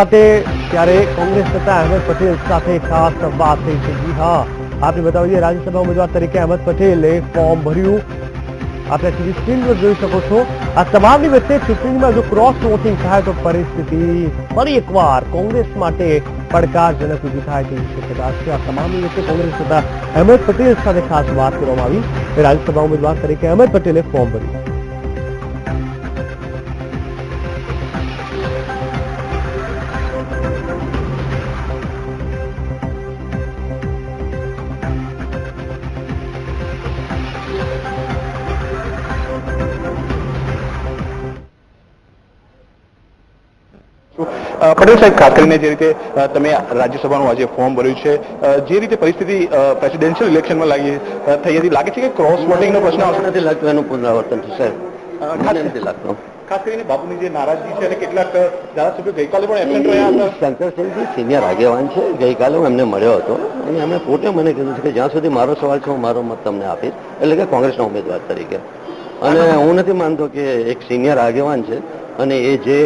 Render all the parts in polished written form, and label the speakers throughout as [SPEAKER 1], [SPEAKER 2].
[SPEAKER 1] ત્યારે કોંગ્રેસ નેતા અહેમદ પટેલ સાથે ખાસ વાત થઈ છે। જી હા, આપને બતાવી દઈએ, રાજ્યસભા ઉમેદવાર તરીકે અહેમદ પટેલે ફોર્મ ભર્યું। આપણે ટીવી સ્ક્રીન પર જોઈ શકો છો। આ તમામની વચ્ચે ચૂંટણીમાં જો ક્રોસ વોટિંગ થાય તો પરિસ્થિતિ ફરી એકવાર કોંગ્રેસ માટે પડકારજનક ઊભી થાય તેવી શક્યતા છે। આ તમામની વચ્ચે કોંગ્રેસ નેતા અહેમદ પટેલ સાથે ખાસ વાત કરવામાં આવી। રાજ્યસભા ઉમેદવાર તરીકે અહેમદ પટેલે ફોર્મ ભર્યું।
[SPEAKER 2] પટેલ સાહેબ, ખાસ કરીને જે રીતે તમે રાજ્યસભાનું આજે ફોર્મ ભર્યું છે, જે રીતે પરિસ્થિતિ પ્રેસિડેન્શિયલ ઇલેક્શનમાં થઈ હતી, લાગે છે કે ક્રોસ વોટિંગનો પ્રશ્ન આવશે?
[SPEAKER 3] નથી લાગતું એનું પુનરાવર્તન થશે, નથી લાગતું।
[SPEAKER 2] ખાસ કરીને બાપુની જે નારાજગી છે અને કેટલાક ધારાસભ્યો ગઈકાલે પણ એબસેન્ટ રહ્યા હતા।
[SPEAKER 3] શંકરસિંહજી સિનિયર આગેવાન છે, ગઈકાલે હું એમને મળ્યો હતો અને એમણે પોતે મને કીધું છે કે જ્યાં સુધી મારો સવાલ છે હું મારો મત તમને આપીશ, એટલે કે કોંગ્રેસના ઉમેદવાર તરીકે। અને હું નથી માનતો કે એક સિનિયર આગેવાન છે અને એ જે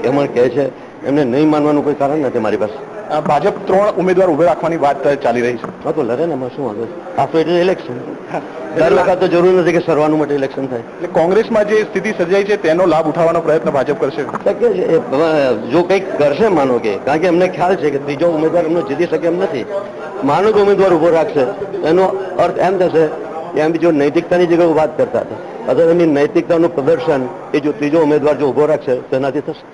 [SPEAKER 3] એમણે કહે છે એમને નહીં માનવાનું કોઈ કારણ નથી મારી પાસે।
[SPEAKER 2] ભાજપ 3 ઉમેદવાર ઉભે રાખવાની વાત ચાલી રહી છે।
[SPEAKER 3] હા, તો લડે ને, એમાં શું વાંધો? આફ્ટર ઇટ ઇલેક્શન દર વખત તો જરૂર નથી કે સરવાનું માટે ઇલેક્શન થાય।
[SPEAKER 2] એટલે કોંગ્રેસમાં જે સ્થિતિ સર્જાઈ છે તેનો લાભ ઉઠાવવાનો પ્રયત્ન ભાજપ કરશે?
[SPEAKER 3] શક્ય છે, જો કંઈક કરશે માનો કે, કારણ કે એમને ખ્યાલ છે કે ત્રીજો ઉમેદવાર એમનો જીતી શકે એમ નથી, માનો કે ઉમેદવાર ઉભો રાખશે એનો અર્થ એમ થશે કે એમ જો નૈતિકતાની જગ્યાએ વાત કરતા હતા, અથવા એમની નૈતિકતાનું પ્રદર્શન એ જો ત્રીજો ઉમેદવાર જો ઉભો રાખશે તો એનાથી થશે।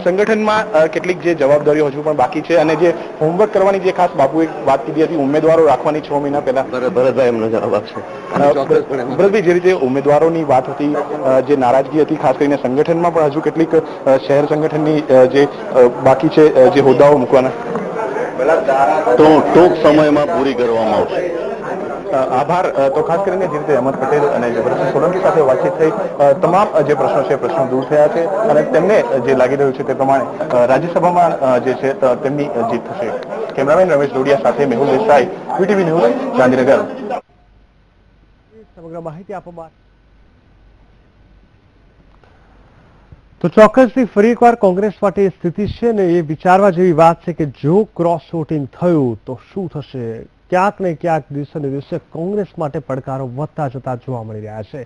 [SPEAKER 2] સંગઠનમાં કેટલીક જે જવાબદારીઓ હજુ પણ બાકી છે અને જે હોમવર્ક કરવાની જે ખાસ બાપુએ વાત કીધી હતી, ઉમેદવારો રાખવાની 6 મહિના પહેલા,
[SPEAKER 3] ભરતભાઈ એમનો જવાબ આપશે।
[SPEAKER 2] ભરતભાઈ, જે રીતે ઉમેદવારોની વાત હતી, જે નારાજગી હતી, ખાસ કરીને સંગઠનમાં પણ હજુ કેટલીક શહેર સંગઠનની જે બાકી છે, જે હોદ્દાઓ મૂકવાના,
[SPEAKER 3] તો ટૂંક સમયમાં પૂરી કરવામાં આવશે।
[SPEAKER 2] આભાર। તો ખાસ કરીને જે રીતે અહેમદ પટેલ અને જબરદસ્ત સોલંકી સાથે વાતચીત થઈ, તમામ જે પ્રશ્નો છે પ્રશ્નો દૂર થયા છે અને તેમને જે લાગી રહ્યું છે તે પ્રમાણે રાજ્યસભામાં જે છે તેમની જીત થશે। કેમેરામેન રમેશ ડોડિયા સાથે મેહુલ દેસાઈ, વીટીવી ન્યૂઝ, ગાંધીનગર।
[SPEAKER 1] સમગ્ર માહિતી આપવા માટે તો ચોક્કસથી ફરી એકવાર કોંગ્રેસ માટે સ્થિતિ છે ને એ વિચારવા જેવી વાત છે કે જો ક્રોસ વોટિંગ થયું તો શું થશે। ક્યાંક ને ક્યાંક દિવસે ને દિવસે કોંગ્રેસ માટે પડકારો વધતા જતા જોવા મળી રહ્યા છે।